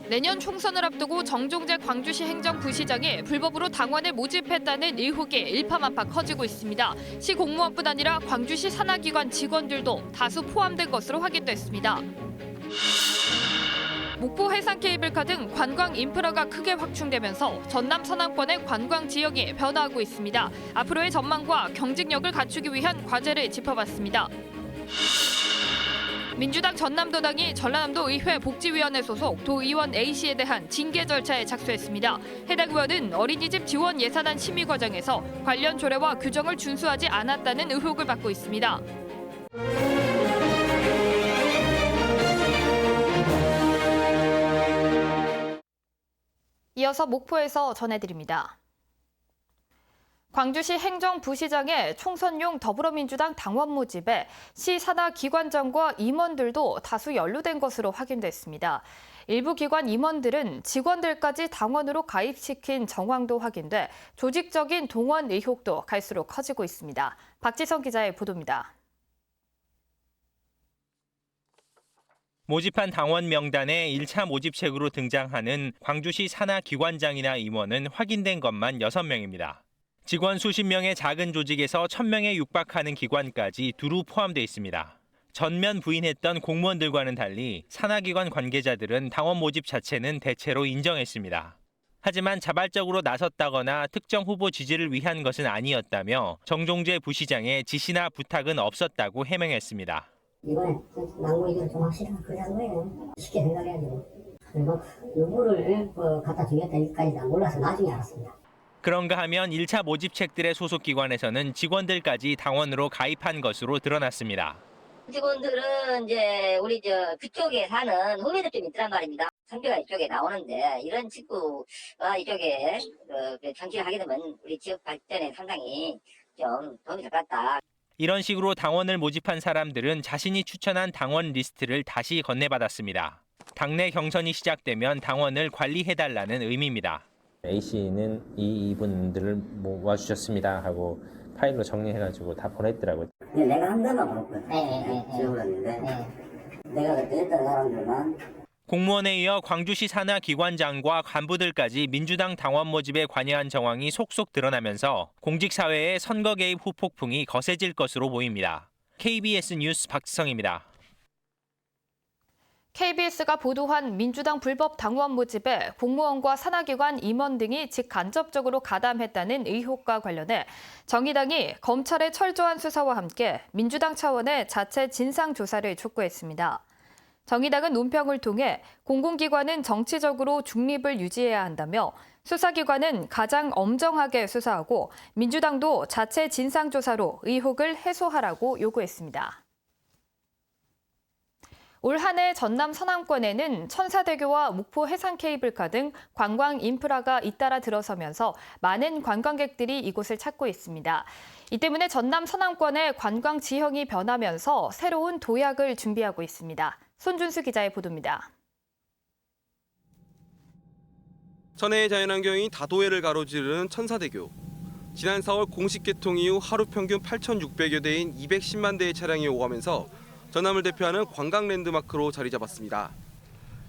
내년 총선을 앞두고 정종재 광주시 행정부시장이 불법으로 당원을 모집했다는 의혹이 일파만파 커지고 있습니다. 시 공무원뿐 아니라 광주시 산하기관 직원들도 다수 포함된 것으로 확인됐습니다. 목포 해상 케이블카 등 관광 인프라가 크게 확충되면서 전남 서남권의 관광 지역이 변화하고 있습니다. 앞으로의 전망과 경쟁력을 갖추기 위한 과제를 짚어봤습니다. 민주당 전남도당이 전라남도 의회 복지위원회 소속 도의원 A씨에 대한 징계 절차에 착수했습니다. 해당 의원은 어린이집 지원 예산안 심의 과정에서 관련 조례와 규정을 준수하지 않았다는 의혹을 받고 있습니다. 이어서 목포에서 전해드립니다. 광주시 행정부시장의 총선용 더불어민주당 당원 모집에 시 산하 기관장과 임원들도 다수 연루된 것으로 확인됐습니다. 일부 기관 임원들은 직원들까지 당원으로 가입시킨 정황도 확인돼 조직적인 동원 의혹도 갈수록 커지고 있습니다. 박지성 기자의 보도입니다. 모집한 당원 명단에 1차 모집책으로 등장하는 광주시 산하 기관장이나 임원은 확인된 것만 6명입니다. 직원 수십 명의 작은 조직에서 1,000명에 육박하는 기관까지 두루 포함돼 있습니다. 전면 부인했던 공무원들과는 달리 산하기관 관계자들은 당원 모집 자체는 대체로 인정했습니다. 하지만 자발적으로 나섰다거나 특정 후보 지지를 위한 것은 아니었다며 정종재 부시장의 지시나 부탁은 없었다고 해명했습니다. 이번에 낭보 이건 좀 확실하다 그런 거예요. 쉽게 생각해야지. 그리고 누구를 갖다 주겠다니까지 난 몰라서 나중에 알았습니다. 그런가 하면 1차 모집책들의 소속 기관에서는 직원들까지 당원으로 가입한 것으로 드러났습니다. 직원들은 이제 우리 그쪽에 사는 후배들 좀 있더란 말입니다. 선배가 이쪽에 나오는데 이런 직구가 이쪽에 정치를 하게 되면 우리 지역 발전에 상당히 좀 도움이 될 것 같다. 이런 식으로 당원을 모집한 사람들은 자신이 추천한 당원 리스트를 다시 건네받았습니다. 당내 경선이 시작되면 당원을 관리해달라는 의미입니다. A씨는 이분들을 모아주셨습니다 하고 파일로 정리해가지고 다 보냈더라고요. 내가 한 달만 볼거예요. 지원했는데 내가 그때 했던 사람들만. 공무원에 이어 광주시 산하 기관장과 간부들까지 민주당 당원 모집에 관여한 정황이 속속 드러나면서 공직사회의 선거 개입 후폭풍이 거세질 것으로 보입니다. KBS 뉴스 박지성입니다. KBS가 보도한 민주당 불법 당원 모집에 공무원과 산하기관 임원 등이 직간접적으로 가담했다는 의혹과 관련해 정의당이 검찰의 철저한 수사와 함께 민주당 차원의 자체 진상조사를 촉구했습니다. 정의당은 논평을 통해 공공기관은 정치적으로 중립을 유지해야 한다며 수사기관은 가장 엄정하게 수사하고 민주당도 자체 진상조사로 의혹을 해소하라고 요구했습니다. 올 한 해 전남 서남권에는 천사대교와 목포 해상 케이블카 등 관광 인프라가 잇따라 들어서면서 많은 관광객들이 이곳을 찾고 있습니다. 이 때문에 전남 서남권의 관광 지형이 변하면서 새로운 도약을 준비하고 있습니다. 손준수 기자의 보도입니다. 천혜의 자연환경이 다도해를 가로지르는 천사대교. 지난 4월 공식 개통 이후 하루 평균 8,600여 대인 210만 대의 차량이 오가면서 전남을 대표하는 관광 랜드마크로 자리 잡았습니다.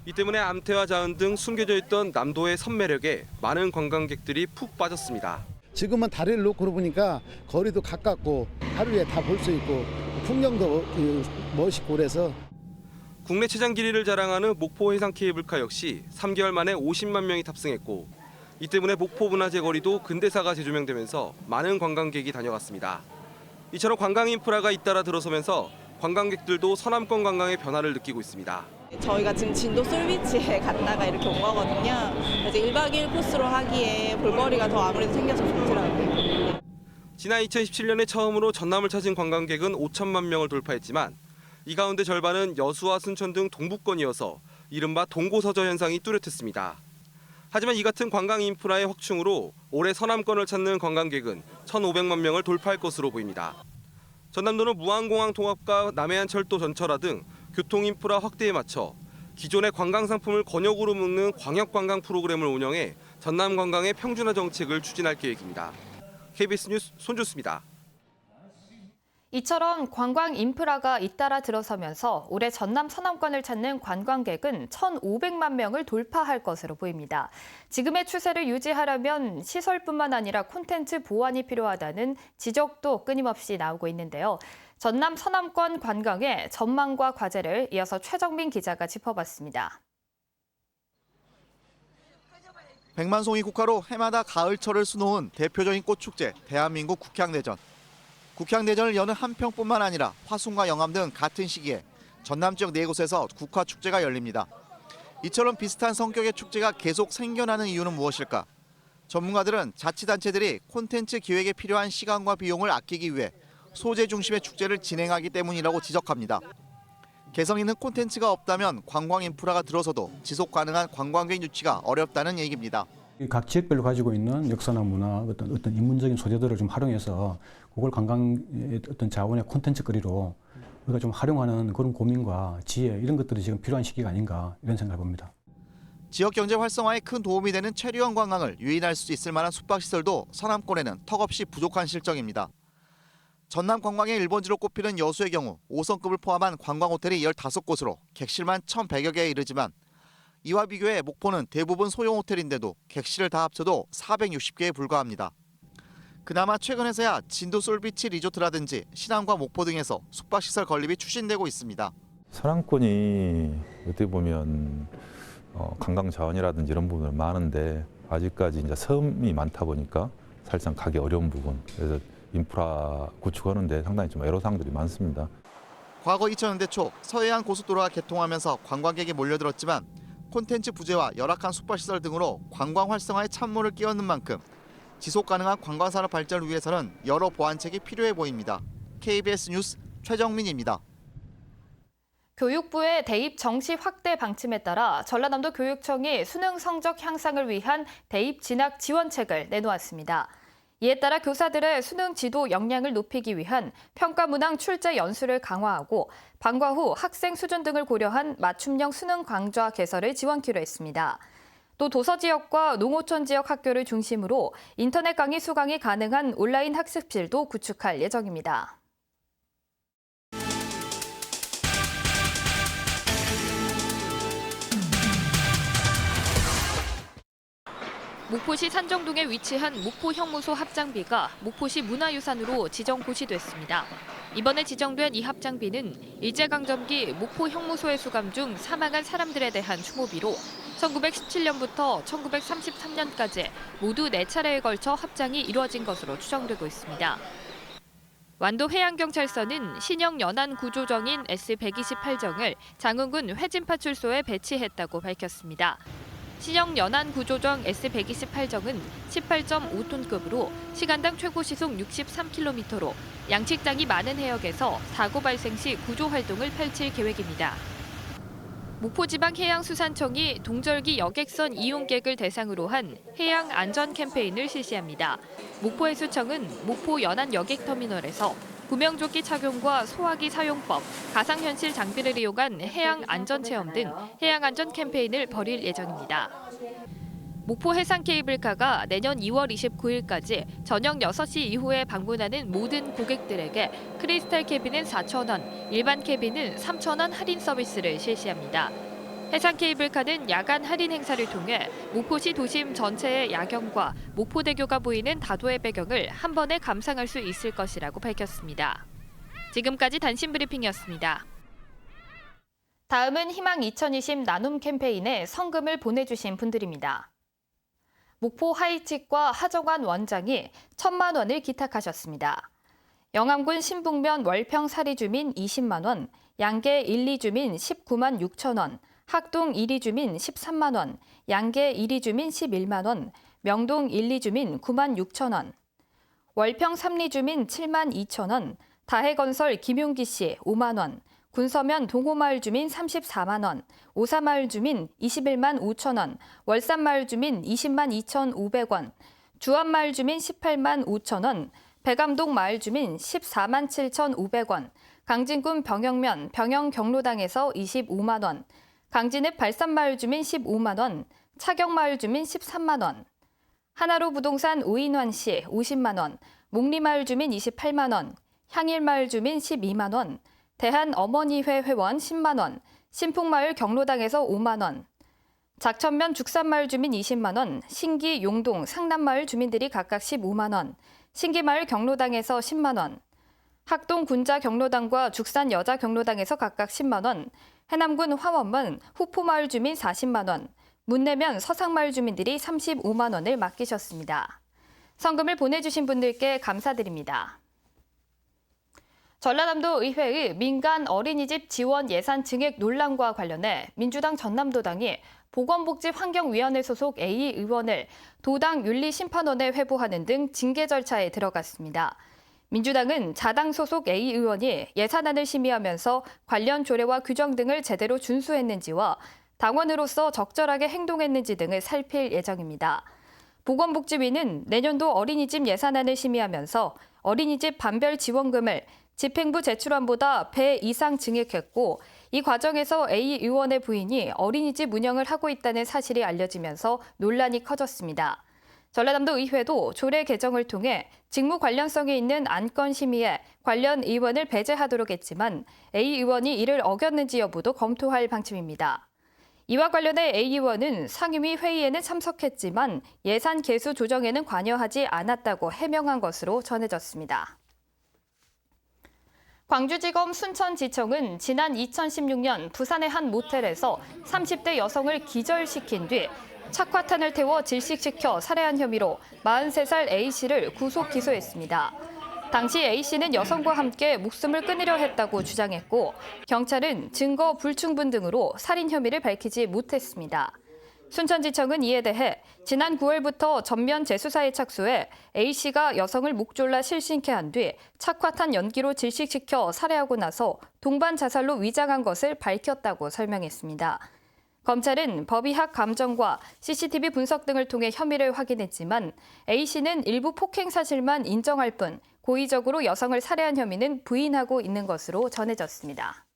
이 때문에 암태와 자연 등 숨겨져 있던 남도의 선매력에 많은 관광객들이 푹 빠졌습니다. 지금은 다리를 놓고 보니까 거리도 가깝고 하루에 다 볼 수 있고 풍경도 멋있고 그래서 국내 최장 길이를 자랑하는 목포 해상 케이블카 역시 3개월 만에 50만 명이 탑승했고 이 때문에 목포 문화재 거리도 근대사가 재조명되면서 많은 관광객이 다녀갔습니다. 이처럼 관광 인프라가 잇따라 들어서면서 관광객들도 서남권 관광의 변화를 느끼고 있습니다. 저희가 지금 진도 솔비치에 갔다가 이렇게 온 거거든요. 그래서 1박 2일 코스로 하기에 볼거리가 더 아무래도 생겨서 좋더라고요. 지난 2017년에 처음으로 전남을 찾은 관광객은 5천만 명을 돌파했지만 이 가운데 절반은 여수와 순천 등 동부권이어서 이른바 동고서저 현상이 뚜렷했습니다. 하지만 이 같은 관광 인프라의 확충으로 올해 서남권을 찾는 관광객은 1,500만 명을 돌파할 것으로 보입니다. 전남도는 무안공항 통합과 남해안 철도 전철화 등 교통 인프라 확대에 맞춰 기존의 관광 상품을 권역으로 묶는 광역 관광 프로그램을 운영해 전남 관광의 평준화 정책을 추진할 계획입니다. KBS 뉴스 손준수입니다. 이처럼 관광 인프라가 잇따라 들어서면서 올해 전남 서남권을 찾는 관광객은 1,500만 명을 돌파할 것으로 보입니다. 지금의 추세를 유지하려면 시설뿐만 아니라 콘텐츠 보완이 필요하다는 지적도 끊임없이 나오고 있는데요. 전남 서남권 관광의 전망과 과제를 이어서 최정민 기자가 짚어봤습니다. 백만송이 국화로 해마다 가을철을 수놓은 대표적인 꽃축제 대한민국 국향대전. 국향대전을 여는 한평뿐만 아니라 화순과 영암 등 같은 시기에 전남 지역 4곳에서 국화축제가 열립니다. 이처럼 비슷한 성격의 축제가 계속 생겨나는 이유는 무엇일까? 전문가들은 자치단체들이 콘텐츠 기획에 필요한 시간과 비용을 아끼기 위해 소재 중심의 축제를 진행하기 때문이라고 지적합니다. 개성 있는 콘텐츠가 없다면 관광 인프라가 들어서도 지속 가능한 관광객 유치가 어렵다는 얘기입니다. 각 지역별로 가지고 있는 역사나 문화, 어떤 인문적인 소재들을 좀 활용해서 그걸 관광의 어떤 자원의 콘텐츠거리로 우리가 좀 활용하는 그런 고민과 지혜 이런 것들이 지금 필요한 시기가 아닌가 이런 생각을 봅니다. 지역 경제 활성화에 큰 도움이 되는 체류형 관광을 유인할 수 있을 만한 숙박시설도 서남권에는 턱없이 부족한 실정입니다. 전남 관광의 1번지로 꼽히는 여수의 경우 5성급을 포함한 관광호텔이 15곳으로 객실만 1,100여 개에 이르지만 이와 비교해 목포는 대부분 소형 호텔인데도 객실을 다 합쳐도 460개에 불과합니다. 그나마 최근에서야 진도 솔비치 리조트라든지 신안과 목포 등에서 숙박시설 건립이 추진되고 있습니다. 서남권이 어떻게 보면 관광 자원이라든지 이런 부분은 많은데 아직까지 이제 섬이 많다 보니까 사실상 가기 어려운 부분. 그래서 인프라 구축하는데 상당히 좀 애로사항들이 많습니다. 과거 2000년대 초 서해안 고속도로가 개통하면서 관광객이 몰려들었지만 콘텐츠 부재와 열악한 숙박시설 등으로 관광 활성화에 찬물을 끼얹는 만큼 지속 가능한 관광산업 발전을 위해서는 여러 보완책이 필요해 보입니다. KBS 뉴스 최정민입니다. 교육부의 대입 정시 확대 방침에 따라 전라남도 교육청이 수능 성적 향상을 위한 대입 진학 지원책을 내놓았습니다. 이에 따라 교사들의 수능 지도 역량을 높이기 위한 평가 문항 출제 연수를 강화하고 방과 후 학생 수준 등을 고려한 맞춤형 수능 강좌 개설을 지원키로 했습니다. 또 도서 지역과 농어촌 지역 학교를 중심으로 인터넷 강의 수강이 가능한 온라인 학습실도 구축할 예정입니다. 목포시 산정동에 위치한 목포형무소 합장비가 목포시 문화유산으로 지정 고시됐습니다. 이번에 지정된 이 합장비는 일제강점기 목포형무소에 수감 중 사망한 사람들에 대한 추모비로 1917년부터 1933년까지 모두 4차례에 걸쳐 합장이 이루어진 것으로 추정되고 있습니다. 완도 해양경찰서는 신형 연안 구조정인 S-128정을 장흥군 회진파출소에 배치했다고 밝혔습니다. 신형 연안 구조정 S-128정은 18.5톤급으로 시간당 최고 시속 63km로 양식장이 많은 해역에서 사고 발생 시 구조 활동을 펼칠 계획입니다. 목포지방해양수산청이 동절기 여객선 이용객을 대상으로 한 해양 안전 캠페인을 실시합니다. 목포해수청은 목포 연안 여객터미널에서 구명조끼 착용과 소화기 사용법, 가상현실 장비를 이용한 해양 안전 체험 등 해양 안전 캠페인을 벌일 예정입니다. 목포 해상 케이블카가 내년 2월 29일까지 저녁 6시 이후에 방문하는 모든 고객들에게 크리스탈 캐빈은 4,000원, 일반 캐빈은 3,000원 할인 서비스를 실시합니다. 해상 케이블카는 야간 할인 행사를 통해 목포시 도심 전체의 야경과 목포대교가 보이는 다도의 배경을 한 번에 감상할 수 있을 것이라고 밝혔습니다. 지금까지 단신 브리핑이었습니다. 다음은 희망 2020 나눔 캠페인에 성금을 보내주신 분들입니다. 목포 하이칙과 하정환 원장이 1,000만 원을 기탁하셨습니다. 영암군 신북면 월평 사리 주민 20만 원, 양계 1, 2주민 19만 6천 원, 학동 1, 2주민 13만 원, 양계 1, 2주민 11만 원, 명동 1, 2주민 9만 6천 원, 월평 3, 2주민 7만 2천 원, 다해건설 김용기 씨 5만 원, 군서면 동호마을 주민 34만 원, 오사마을 주민 21만 5천 원, 월산마을 주민 20만 2,500원, 주안마을 주민 18만 5천 원, 백암동 마을 주민 14만 7,500원, 강진군 병영면 병영경로당에서 25만 원, 강진읍 발산마을 주민 15만 원, 차경마을 주민 13만 원, 하나로 부동산 오인환 씨 50만 원, 몽리마을 주민 28만 원, 향일마을 주민 12만 원, 대한어머니회 회원 10만 원, 신풍마을 경로당에서 5만 원, 작천면 죽산마을 주민 20만 원, 신기 용동 상남마을 주민들이 각각 15만 원, 신기마을 경로당에서 10만 원, 학동 군자 경로당과 죽산 여자 경로당에서 각각 10만 원, 해남군 화원면 후포마을 주민 40만 원, 문내면 서상마을 주민들이 35만 원을 맡기셨습니다. 성금을 보내주신 분들께 감사드립니다. 전라남도 의회의 민간 어린이집 지원 예산 증액 논란과 관련해 민주당 전남도당이 보건복지환경위원회 소속 A 의원을 도당 윤리심판원에 회부하는 등 징계 절차에 들어갔습니다. 민주당은 자당 소속 A 의원이 예산안을 심의하면서 관련 조례와 규정 등을 제대로 준수했는지와 당원으로서 적절하게 행동했는지 등을 살필 예정입니다. 보건복지위는 내년도 어린이집 예산안을 심의하면서 어린이집 반별 지원금을 집행부 제출안보다 배 이상 증액했고 이 과정에서 A 의원의 부인이 어린이집 운영을 하고 있다는 사실이 알려지면서 논란이 커졌습니다. 전라남도 의회도 조례 개정을 통해 직무 관련성이 있는 안건 심의에 관련 의원을 배제하도록 했지만 A 의원이 이를 어겼는지 여부도 검토할 방침입니다. 이와 관련해 A 의원은 상임위 회의에는 참석했지만 예산 계수 조정에는 관여하지 않았다고 해명한 것으로 전해졌습니다. 광주지검 순천지청은 지난 2016년 부산의 한 모텔에서 30대 여성을 기절시킨 뒤 착화탄을 태워 질식시켜 살해한 혐의로 43살 A씨를 구속 기소했습니다. 당시 A씨는 여성과 함께 목숨을 끊으려 했다고 주장했고 경찰은 증거 불충분 등으로 살인 혐의를 밝히지 못했습니다. 순천지청은 이에 대해 지난 9월부터 전면 재수사에 착수해 A씨가 여성을 목 졸라 실신케 한 뒤 착화탄 연기로 질식시켜 살해하고 나서 동반 자살로 위장한 것을 밝혔다고 설명했습니다. 검찰은 법의학 감정과 CCTV 분석 등을 통해 혐의를 확인했지만 A씨는 일부 폭행 사실만 인정할 뿐 고의적으로 여성을 살해한 혐의는 부인하고 있는 것으로 전해졌습니다.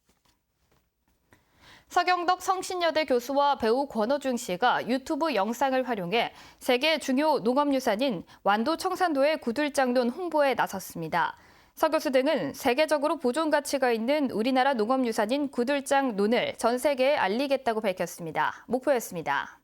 서경덕 성신여대 교수와 배우 권어중 씨가 유튜브 영상을 활용해 세계 중요 농업유산인 완도 청산도의 구들장논 홍보에 나섰습니다. 서 교수 등은 세계적으로 보존 가치가 있는 우리나라 농업유산인 구들장논을 전 세계에 알리겠다고 밝혔습니다. 목포였습니다.